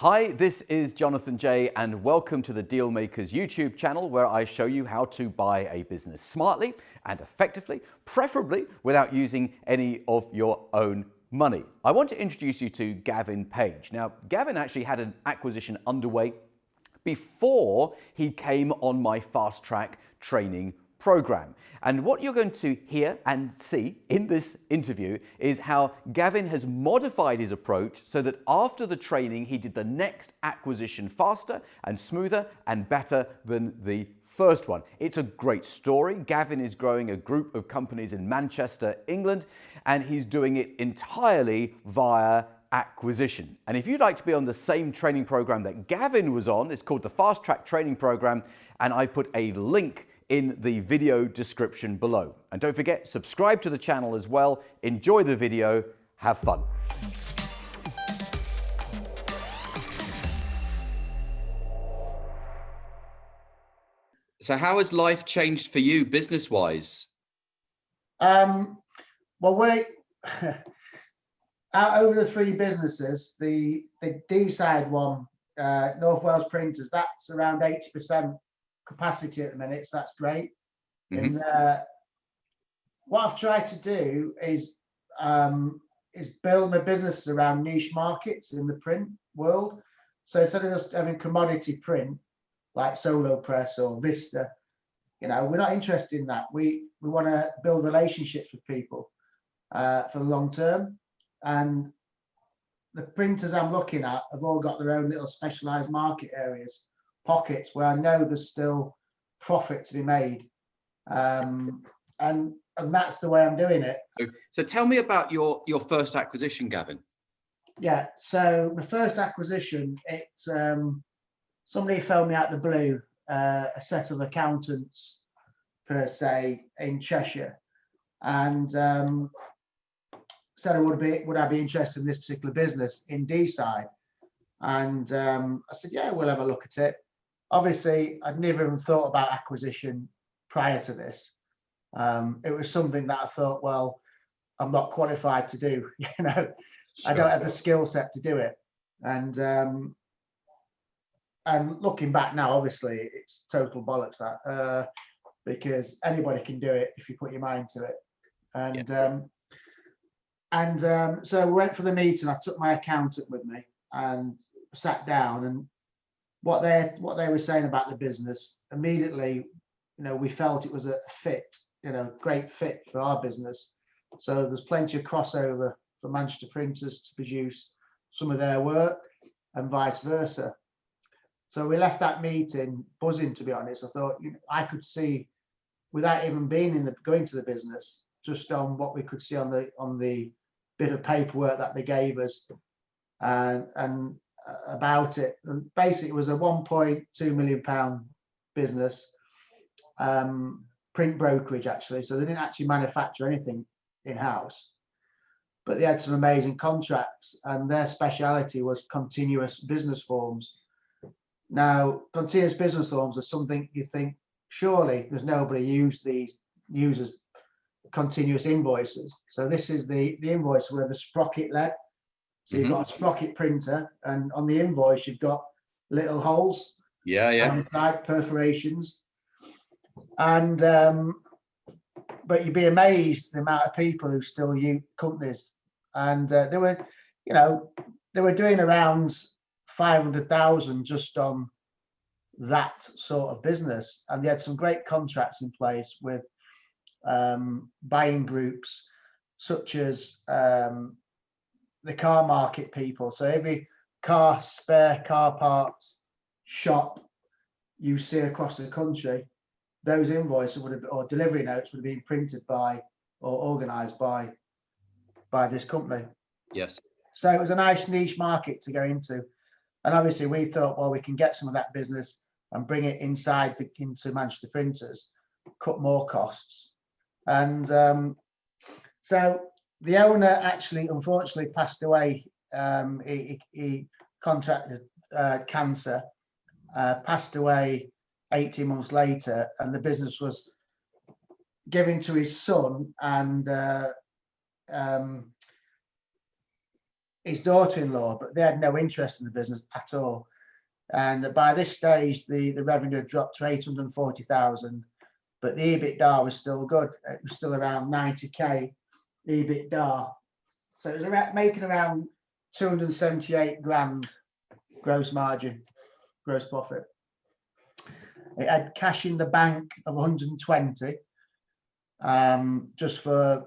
Hi, this is Jonathan J, and welcome to the Dealmakers YouTube channel, where I show you how to buy a business smartly and effectively, preferably without using any of your own money. I want to introduce you to Gavin Page. Now, Gavin actually had an acquisition underway before he came on my FastTrack training program. And what you're going to hear and see in this interview is how Gavin has modified his approach so that after the training, he did the next acquisition faster and smoother and better than the first one. It's a great story. Gavin is growing a group of companies in Manchester, England, and he's doing it entirely via acquisition. And if you'd like to be on the same training program that Gavin was on, it's called the FastTrack training program, and I put a link in the video description below. And don't forget, subscribe to the channel as well. Enjoy the video, have fun. So how has life changed for you business-wise? Well, we out over the three businesses, the D-side one, North Wales Printers, that's around 80% capacity at the minute, so that's great. And what I've tried to do is build my business around niche markets in the print world. So instead of just having commodity print like Solo Press or Vista, you know, we're not interested in that. We want to build relationships with people for the long term. And the printers I'm looking at have all got their own little specialised market areas, pockets where I know there's still profit to be made, and that's the way I'm doing it. So tell me about your first acquisition, Gavin. Yeah, so the first acquisition, it's somebody phoned me out the blue, a set of accountants per se in Cheshire, and said would I be interested in this particular business in D-side, and I said, yeah, we'll have a look at it. Obviously, I'd never even thought about acquisition prior to this. It was something that I thought, well, I'm not qualified to do. You know, sure. I don't have the skill set to do it. And looking back now, obviously, it's total bollocks that because anybody can do it if you put your mind to it. And so we went for the meeting. I took my accountant with me and sat down, and what they were saying about the business, immediately, you know, we felt it was a fit, you know, great fit for our business. So there's plenty of crossover for Manchester Printers to produce some of their work and vice versa. So we left that meeting buzzing, to be honest. I thought, you know, I could see, without even being going to the business, just on what we could see on the bit of paperwork that they gave us, and about it. And basically, it was a £1.2 million business, print brokerage actually. So they didn't actually manufacture anything in-house, but they had some amazing contracts, and their speciality was continuous business forms. Now, continuous business forms are something you think, surely there's nobody uses continuous invoices. So this is the invoice where the sprocket led. So you've got a sprocket printer, and on the invoice you've got little holes, on the side, perforations, and but you'd be amazed the amount of people who still use companies, and they were doing around 500,000 just on that sort of business, and they had some great contracts in place with buying groups such as the car market people. So every spare car parts shop you see across the country, those invoices or delivery notes would have been printed by or organized by this company. Yes. So it was a nice niche market to go into. And obviously we thought, well, we can get some of that business and bring it into Manchester Printers, cut more costs. And so the owner actually, unfortunately, passed away. He contracted cancer, passed away 18 months later, and the business was given to his son, and his daughter-in-law, but they had no interest in the business at all. And by this stage, the revenue had dropped to 840,000, but the EBITDA was still good. It was still around 90k EBITDA. So it was making around 278 grand gross margin, gross profit. It had cash in the bank of 120, just for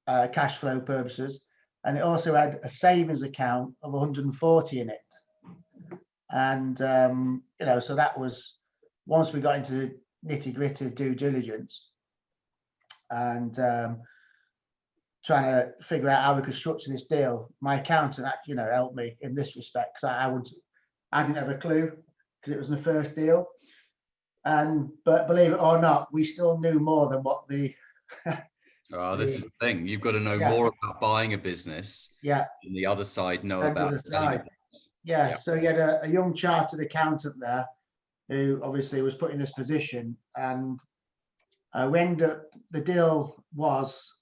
cash flow purposes. And it also had a savings account of 140 in it. And, so that was, once we got into the nitty gritty of due diligence and trying to figure out how we could structure this deal, my accountant, helped me in this respect, because I didn't have a clue, because it was my first deal. But believe it or not, we still knew more than what the this is the thing. You've got to know more about buying a business. Yeah. And the other side know about selling it. Yeah. So you had a young chartered accountant there who obviously was put in this position, and we ended up, the deal was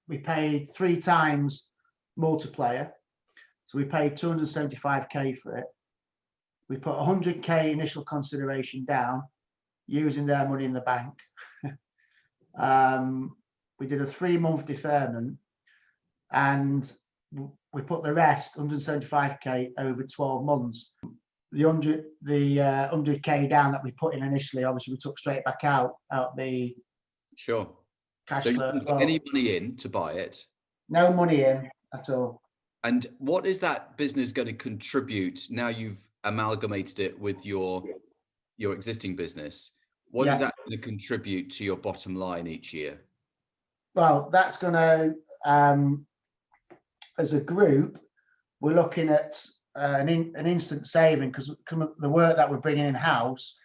we paid 3 times multiplier. So we paid 275k for it. We put 100k initial consideration down using their money in the bank. We did a 3-month deferment, and we put the rest, 175k, over 12 months. The 100k down that we put in initially, obviously we took straight back out the cash so flow. You didn't put any money in to buy it? No money in at all. And what is that business going to contribute now you've amalgamated it with your existing business? What is that going to contribute to your bottom line each year? Well, that's going to, as a group, we're looking at an instant saving, because the work that we're bringing in house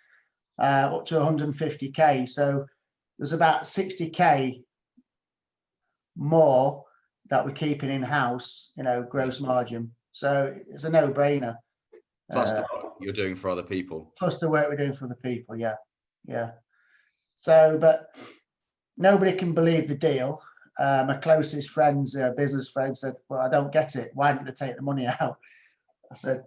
up to 150k. So there's about 60k more that we're keeping in house, gross margin. So it's a no-brainer. Plus the work you're doing for other people. Plus the work we're doing for other people. Yeah. So, but nobody can believe the deal. My closest friends, business friends, said, "Well, I don't get it. Why didn't they take the money out?" I said,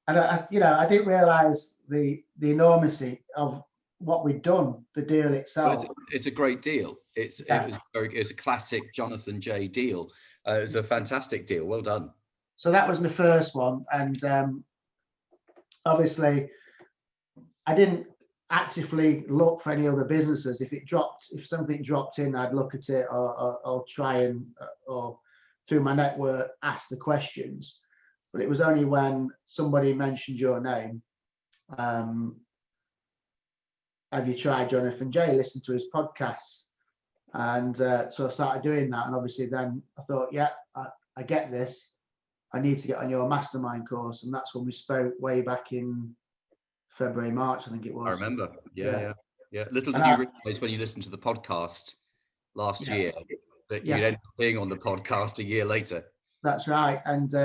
and I didn't realise the enormity of what we'd done. The deal itself. It's a great deal. It's a classic Jonathan J deal. It's a fantastic deal. Well done. So that was my first one, and obviously, I didn't actively look for any other businesses. If something dropped in, I'd look at it, or try and, or through my network, ask the questions. But it was only when somebody mentioned your name, have you tried Jonathan J? Listen to his podcasts. And so I started doing that. And obviously then I thought, I get this. I need to get on your mastermind course. And that's when we spoke way back in February, March, I think it was. I remember. Yeah. Little did you realize when you listened to the podcast last year that you'd end up being on the podcast a year later. That's right. And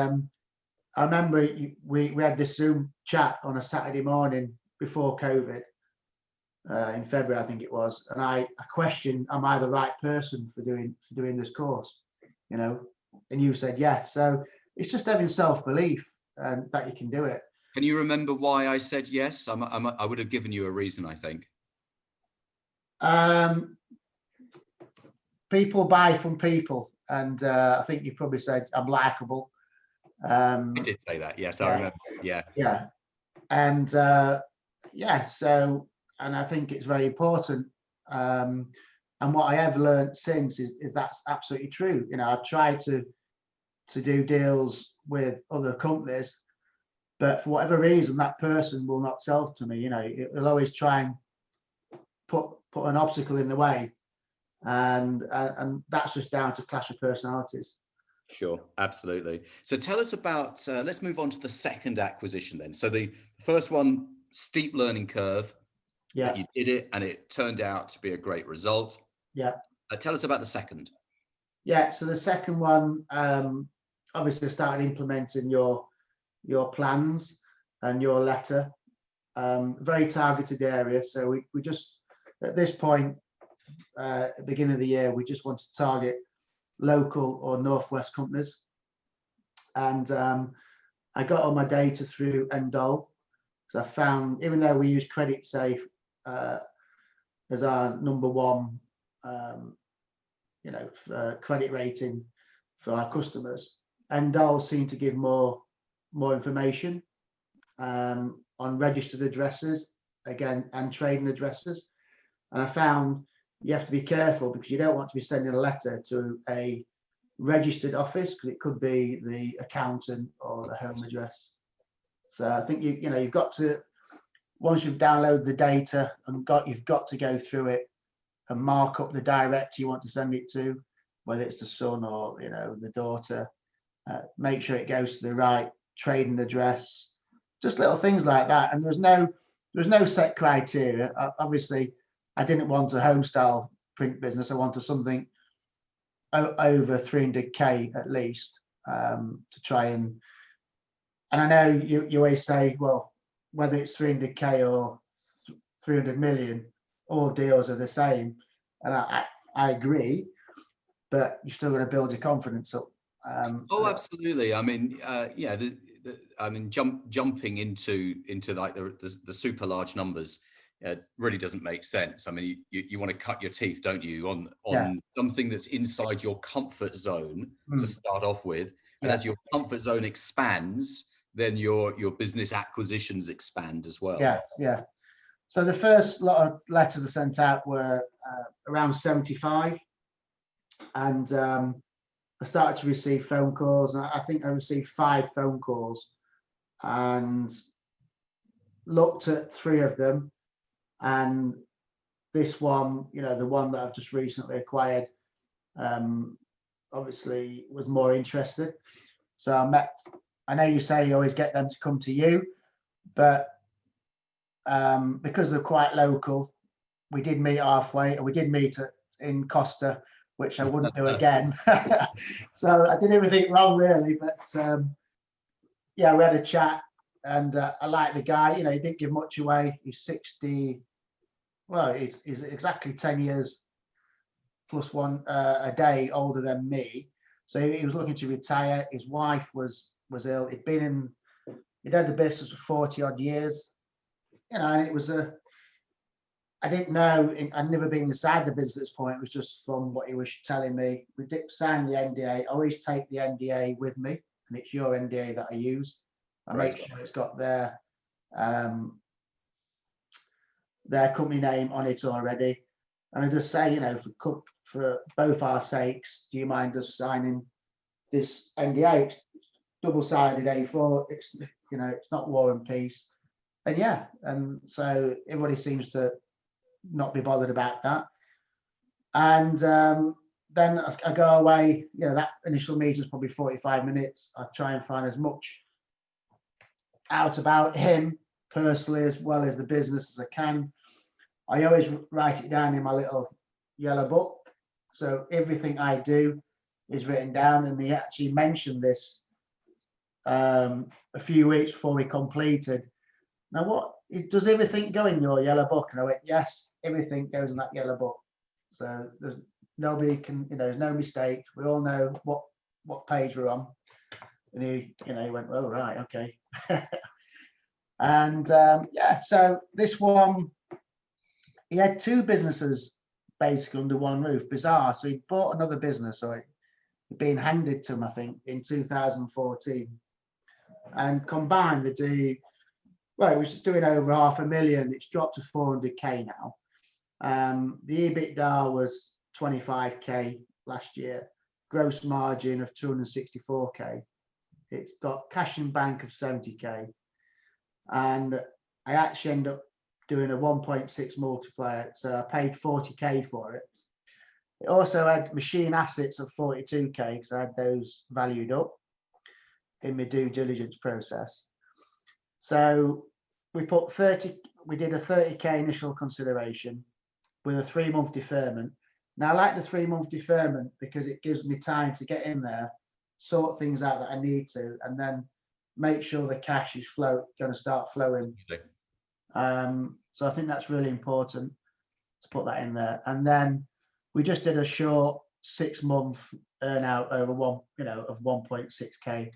I remember we had this Zoom chat on a Saturday morning before COVID, in February, I think it was. And I questioned, am I the right person for doing this course? And you said yes. So it's just having self-belief that you can do it. Can you remember why I said yes? I would have given you a reason, I think. People buy from people. And I think you probably said I'm likable. I did say that. Yes, I remember. Yeah. And so, and I think it's very important. And what I have learned since is that's absolutely true. I've tried to do deals with other companies, but for whatever reason, that person will not sell to me. It'll always try and put an obstacle in the way, and that's just down to clash of personalities. Sure, absolutely. So tell us about, let's move on to the second acquisition then. So the first one, steep learning curve. Yeah. You did it and it turned out to be a great result. Yeah. Tell us about the second. Yeah. So the second one, obviously started implementing your plans and your letter, very targeted area. So we just, at this point, at the beginning of the year, we just want to target local or Northwest companies. And I got all my data through Endol. So I found, even though we use Credit Safe as our number one, credit rating for our customers, Endol seemed to give more information on registered addresses, again, and trading addresses. And I found you have to be careful, because you don't want to be sending a letter to a registered office, because it could be the accountant or the home address. So I think you've got to, once you've downloaded the data and you've got to go through it and mark up the director you want to send it to, whether it's the son or the daughter. Make sure it goes to the right trading address, just little things like that. And there's no set criteria. Obviously, I didn't want a home style print business. I wanted something over 300k at least, to try and I know you always say, well, whether it's 300k or 300 million, all deals are the same, and I agree, but you're still going to build your confidence up. Oh, absolutely. I mean, jumping into like the super large numbers really doesn't make sense. I mean, you want to cut your teeth, don't you, on something that's inside your comfort zone to start off with, and as your comfort zone expands, then your business acquisitions expand as well. Yeah. So the first lot of letters I sent out were around 75, and I started to receive phone calls. And I think I received 5 phone calls, and looked at 3 of them. And this one, the one that I've just recently acquired, obviously was more interested. So I know you say you always get them to come to you, but because they're quite local, we did meet halfway, and we did meet in Costa, which I wouldn't do again. So I did everything wrong, really. But we had a chat, and I like the guy. He didn't give much away. He's 60. Well, he's exactly 10 years plus one a day older than me. So he was looking to retire. His wife was ill. He'd had the business for 40 odd years. And it was I didn't know, I'd never been inside the business at this point. It was just from what he was telling me. We did sign the NDA. I always take the NDA with me, and it's your NDA that I use. I make sure it's got their company name on it already. And I just say, for both our sakes, do you mind just signing this NDA? It's double-sided A4. It's not War and Peace. And so everybody seems to not be bothered about that. And then I go away. That initial meeting is probably 45 minutes. I try and find as much out about him personally as well as the business as I can. I always write it down in my little yellow book. So everything I do is written down, and he actually mentioned this a few weeks before we completed. Now, does everything go in your yellow book? And I went, yes, everything goes in that yellow book. So there's nobody can, there's no mistake. We all know what page we're on. And he went, oh, right, okay. And so this one, he had 2 businesses basically under one roof. Bizarre. So he bought another business, or it'd been handed to him, I think, in 2014. And combined, they do, well, it was doing over 500,000. It's dropped to 400k now. The EBITDA was 25k last year, gross margin of 264k. It's got cash in bank of 70k. And I actually end up doing a 1.6 multiplier. So I paid 40k for it. It also had machine assets of 42k, because I had those valued up in my due diligence process. So we did a 30k initial consideration with a 3-month deferment. Now I like the 3-month deferment because it gives me time to get in there, sort things out that I need to, and then make sure the cash is going to start flowing. So I think that's really important to put that in there. And then we just did a short 6-month earn out over of 1.6k.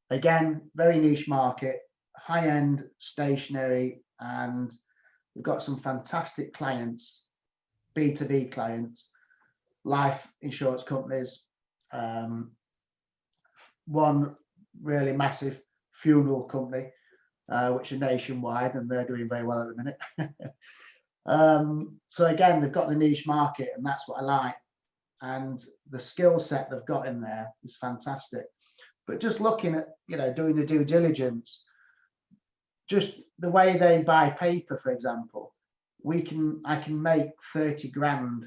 Again, very niche market, high end stationery, and we've got some fantastic clients, B2B clients, life insurance companies, one really massive funeral company, which are nationwide, and they're doing very well at the minute. So again, they've got the niche market, and that's what I like. And the skill set they've got in there is fantastic. But just looking at, doing the due diligence, just the way they buy paper, for example, I can make 30 grand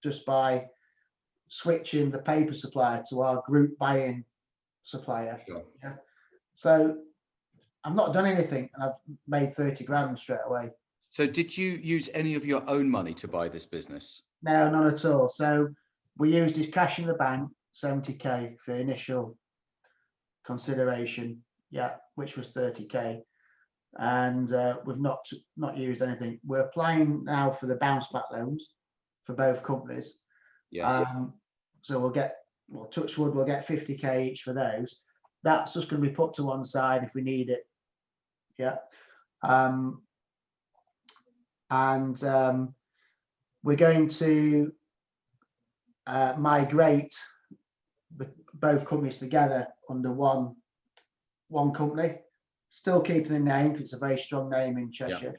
just by switching the paper supplier to our group buying supplier. Sure. Yeah. So I've not done anything, and I've made 30 grand straight away. So did you use any of your own money to buy this business? No, not at all. So we used his cash in the bank, 70k for initial consideration, which was 30k, and we've not used anything. We're applying now for the bounce back loans for both companies. Yes. So touch wood, we'll get 50k each for those. That's just going to be put to one side if we need it. We're going to migrate both companies together under one company, still keeping the name because it's a very strong name in Cheshire.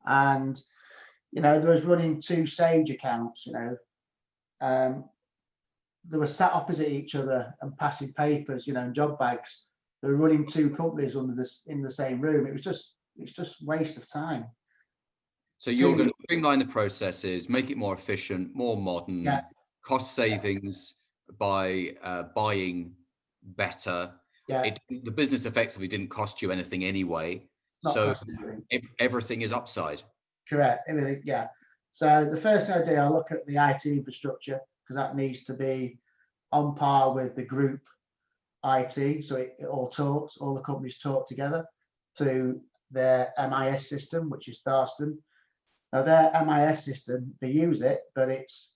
And there was running 2 Sage accounts. They were sat opposite each other and passing papers, and job bags. They were running 2 companies in the same room. It's just waste of time. So you're going to streamline the processes, make it more efficient, more modern, cost savings by buying better. The business effectively didn't cost you anything anyway. So everything is upside. Correct. Everything. Yeah. So the first thing I do, I look at the IT infrastructure, because that needs to be on par with the group IT. So it all the companies talk together to their MIS system, which is Starston. Now their MIS system, they use it, but it's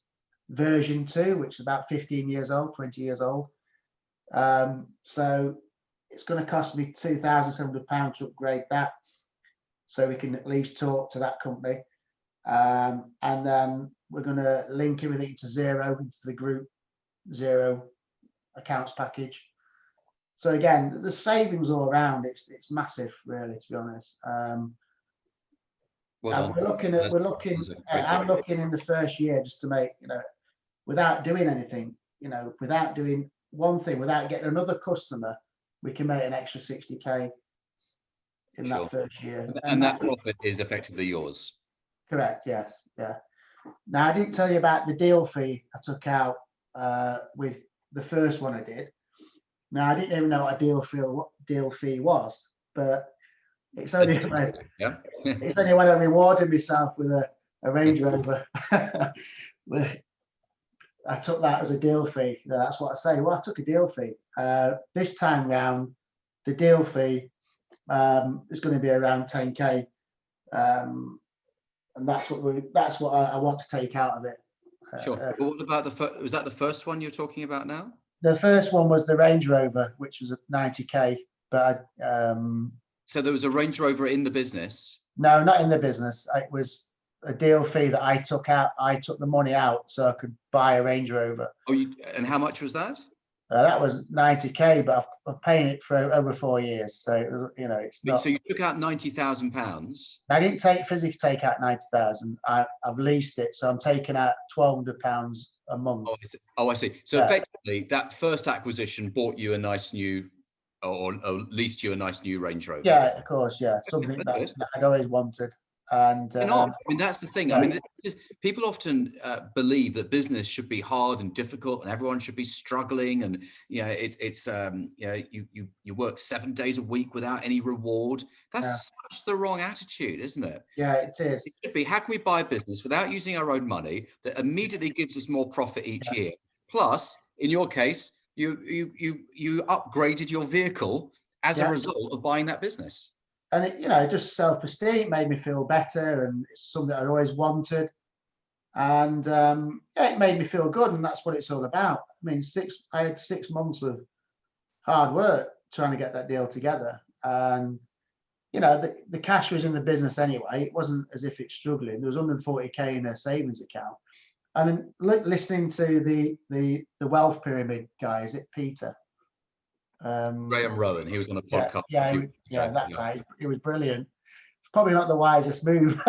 version 2, which is about 15 years old, 20 years old. So it's going to cost me £2,700 to upgrade that, so we can at least talk to that company. And then we're going to link everything to Xero, into the group Xero accounts package. So again, the savings all around, it's massive, really, to be honest. I'm looking in the first year just to make, without doing anything, without doing one thing, without getting another customer, we can make an extra 60k in that first year. And that profit is effectively yours. Correct. Yes. Yeah. Now I didn't tell you about the deal fee I took out with the first one I did. Now I didn't even know what a deal fee was, but it's only it's only when I rewarded myself with a Range Rover. I took that as a deal fee. That's what I say. Well, I took a deal fee. This time round, the deal fee is going to be around 10k, and that's what I want to take out of it. Sure. But what about was that the first one you're talking about now? The first one was the Range Rover, which was 90k. But so there was a Range Rover in the business? No, not in the business. It was a deal fee that I took out. I took the money out so I could buy a Range Rover. And how much was that? That was 90k, but I'm paying it for over 4 years. So it's not. So you took out £90,000. I didn't physically take out 90,000. I've leased it, so I'm taking out £1,200 a month. Oh, I see. So effectively, that first acquisition bought you a nice new, or leased you a nice new Range Rover. Yeah, of course. Yeah, something that I'd always wanted. And I mean, that's the thing. I mean, people often believe that business should be hard and difficult, and everyone should be struggling. And you work 7 days a week without any reward. That's such the wrong attitude, isn't it? Yeah, it is. It should be, how can we buy a business without using our own money that immediately gives us more profit each year? Plus, in your case, you upgraded your vehicle as a result of buying that business. And it, just self-esteem made me feel better, and it's something I always wanted. And yeah, it made me feel good, and that's what it's all about. I mean, I had 6 months of hard work trying to get that deal together, and you know, the cash was in the business anyway. It wasn't as if it's struggling. There was 140k in a savings account. And listening to the wealth pyramid guy, is it Peter? Graham Rowan, he was on a Yeah, podcast. yeah, that guy. It was brilliant. Probably not the wisest move,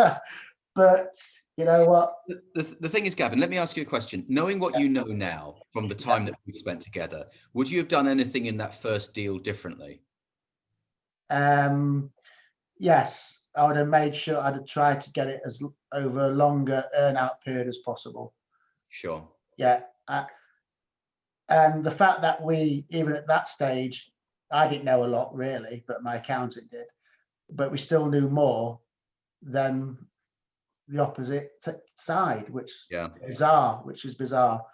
but you know what? The thing is, Gavin, let me ask you a question. Knowing what you know now from the time that we've spent together, would you have done anything in that first deal differently? Yes, I would have made sure I'd have tried to get it as over a longer earn-out period as possible. Sure. Yeah. And the fact that we, even at that stage, I didn't know a lot really, but my accountant did, but we still knew more than the opposite side, which is bizarre.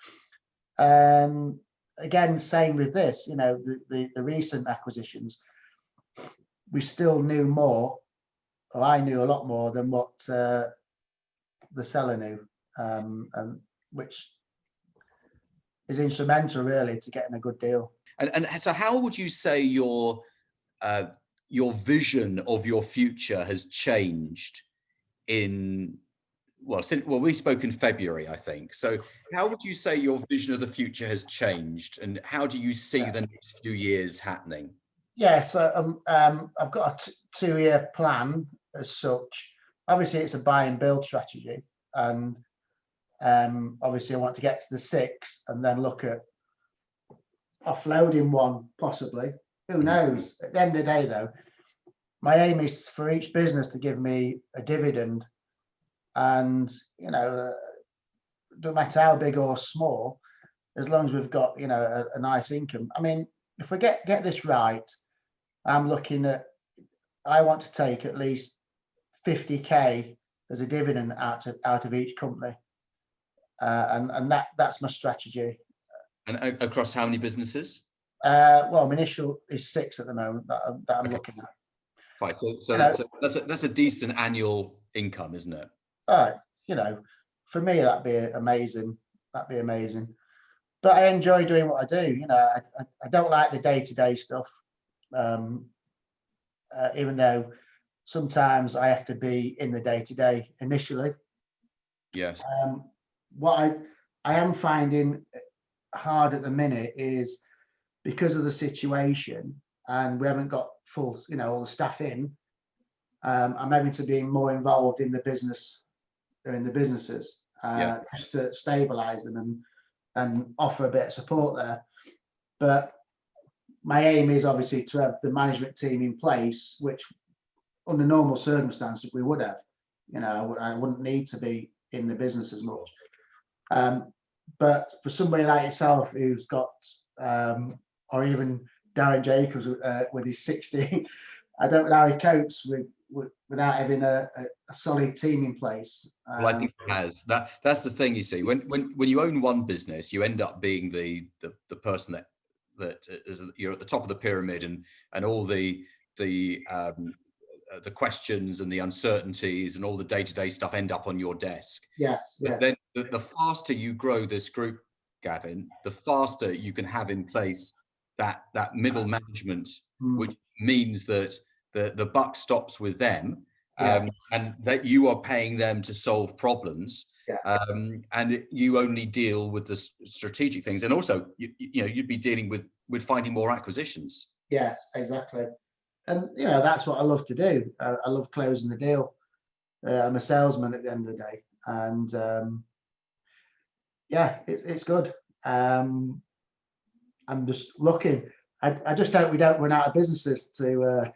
Again, same with this, you know, the recent acquisitions, we still knew more, or I knew a lot more than what the seller knew, and which is instrumental really to getting a good deal. And so how would you say your vision of your future has changed we spoke in February, I think. So how would you say your vision of the future has changed, and how do you see the next few years happening? Yeah, so I've got a 2-year plan as such. Obviously, it's a buy and build strategy, and obviously I want to get to the 6 and then look at offloading one possibly. Who knows? At the end of the day, though, my aim is for each business to give me a dividend, and you know, no matter how big or small, as long as we've got, you know, a nice income. I mean, if we get this right, I'm looking at, I want to take at least 50k as a dividend out of each company, and that's my strategy. And across how many businesses? Well, my initial is 6 at the moment that I'm looking at. Right, so that's a decent annual income, isn't it? You know, for me that'd be amazing. But I enjoy doing what I do. You know, I don't like the day-to-day stuff. Even though sometimes I have to be in the day-to-day initially. Yes. What I am finding hard at the minute is because of the situation, and we haven't got full, you know, all the staff in. I'm having to be more involved in the business, or in the businesses, just to stabilize them and offer a bit of support there. But my aim is obviously to have the management team in place, which under normal circumstances we would have. You know, I wouldn't need to be in the business as much. But for somebody like yourself who's got, or even Darren Jacobs with his 60, I don't know how he copes without having a solid team in place. Well, I think he has. That's the thing, you see. When you own one business, you end up being the person that is, you're at the top of the pyramid, and all the questions and the uncertainties and all the day-to-day stuff end up on your desk. Yes. But then the faster you grow this group, Gavin, the faster you can have in place that middle management, which means that the buck stops with them, and that you are paying them to solve problems, and you only deal with the strategic things, and also you know, you'd be dealing with finding more acquisitions. Yes, exactly. And you know, that's what I love to do. I love closing the deal. I'm a salesman at the end of the day, and it's good. I'm just looking. I just hope we don't run out of businesses to.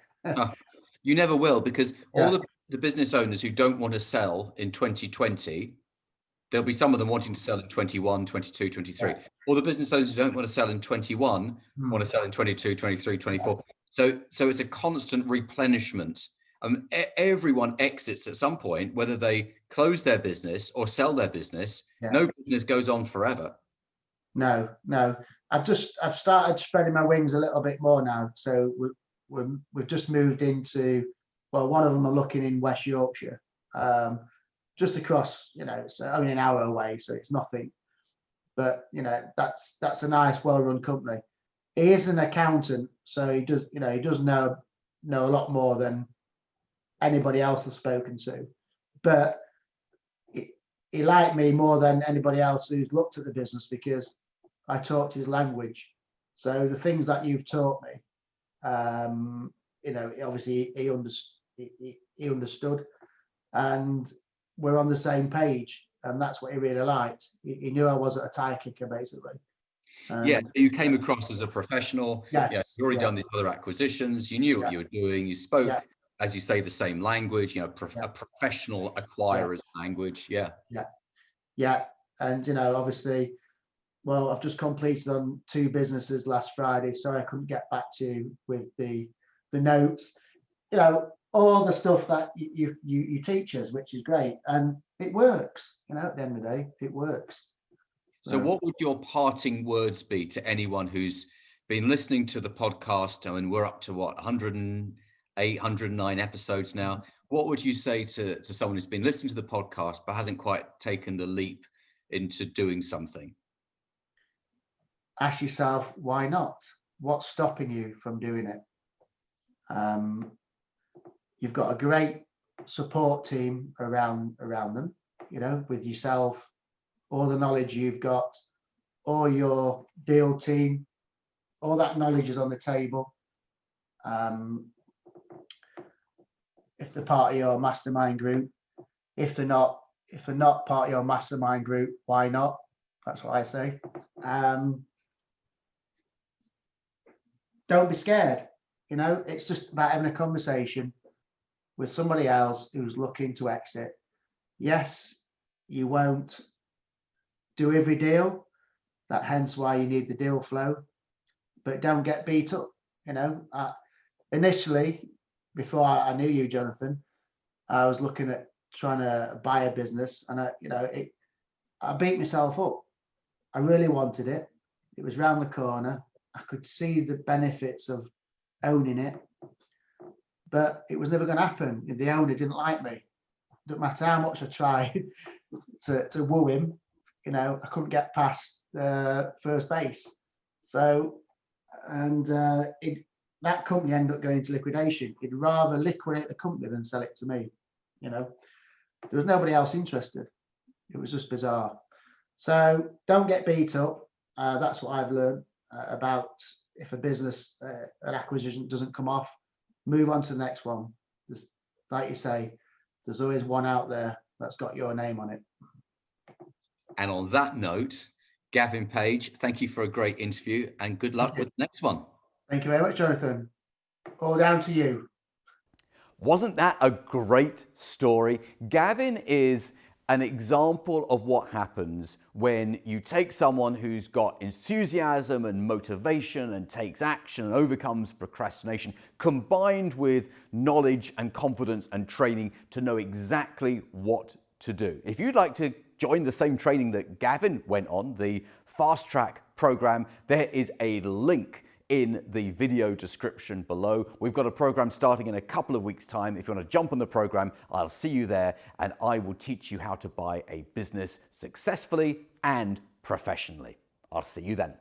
You never will, because all the business owners who don't want to sell in 2020, there'll be some of them wanting to sell in 21, 22, 23. All the business owners who don't want to sell in 21 want to sell in 22, 23, 24. So it's a constant replenishment. Everyone exits at some point, whether they close their business or sell their business. No business goes on forever. No. I've started spreading my wings a little bit more now. So we've just moved into, well, one of them I'm looking in West Yorkshire, just across, it's only an hour away, so it's nothing. But that's a nice, well-run company. He is an accountant, so he does know a lot more than anybody else I've spoken to. But he liked me more than anybody else who's looked at the business because I talked his language. So the things that you've taught me, obviously he understood, and we're on the same page, and that's what he really liked. He knew I wasn't a tie kicker, basically. Yeah, you came across as a professional. Yes, yeah, you already done these other acquisitions. You knew what you were doing. You spoke, as you say, the same language. A professional acquirer's language. Yeah. And obviously, well, I've just completed on 2 businesses last Friday, so I couldn't get back to you with the notes. All the stuff that you teach us, which is great, and it works. At the end of the day, it works. So what would your parting words be to anyone who's been listening to the podcast? I mean, we're up to what, 108, 109 episodes now. What would you say to someone who's been listening to the podcast but hasn't quite taken the leap into doing something? Ask yourself, why not? What's stopping you from doing it? You've got a great support team around them, with yourself, all the knowledge you've got, all your deal team, all that knowledge is on the table. If they're part of your mastermind group, if they're not part of your mastermind group, why not? That's what I say. Don't be scared. It's just about having a conversation with somebody else who's looking to exit. Yes, you won't do every deal. Hence why you need the deal flow, but don't get beat up. Initially, before I knew you, Jonathan, I was looking at trying to buy a business, and I beat myself up. I really wanted it. It was round the corner. I could see the benefits of owning it, but it was never going to happen. The owner didn't like me. No matter how much I tried to woo him, I couldn't get past first base. So, and that company ended up going into liquidation. He'd rather liquidate the company than sell it to me. There was nobody else interested. It was just bizarre. So don't get beat up. That's what I've learned about if a business, an acquisition doesn't come off, move on to the next one. Like you say, there's always one out there that's got your name on it. And on that note, Gavin Page, thank you for a great interview and good luck with the next one. Thank you very much, Jonathan. All down to you. Wasn't that a great story? Gavin is an example of what happens when you take someone who's got enthusiasm and motivation and takes action and overcomes procrastination, combined with knowledge and confidence and training to know exactly what to do. If you'd like to join the same training that Gavin went on, the FastTrack program, there is a link in the video description below. We've got a program starting in a couple of weeks' time. If you want to jump on the program, I'll see you there, and I will teach you how to buy a business successfully and professionally. I'll see you then.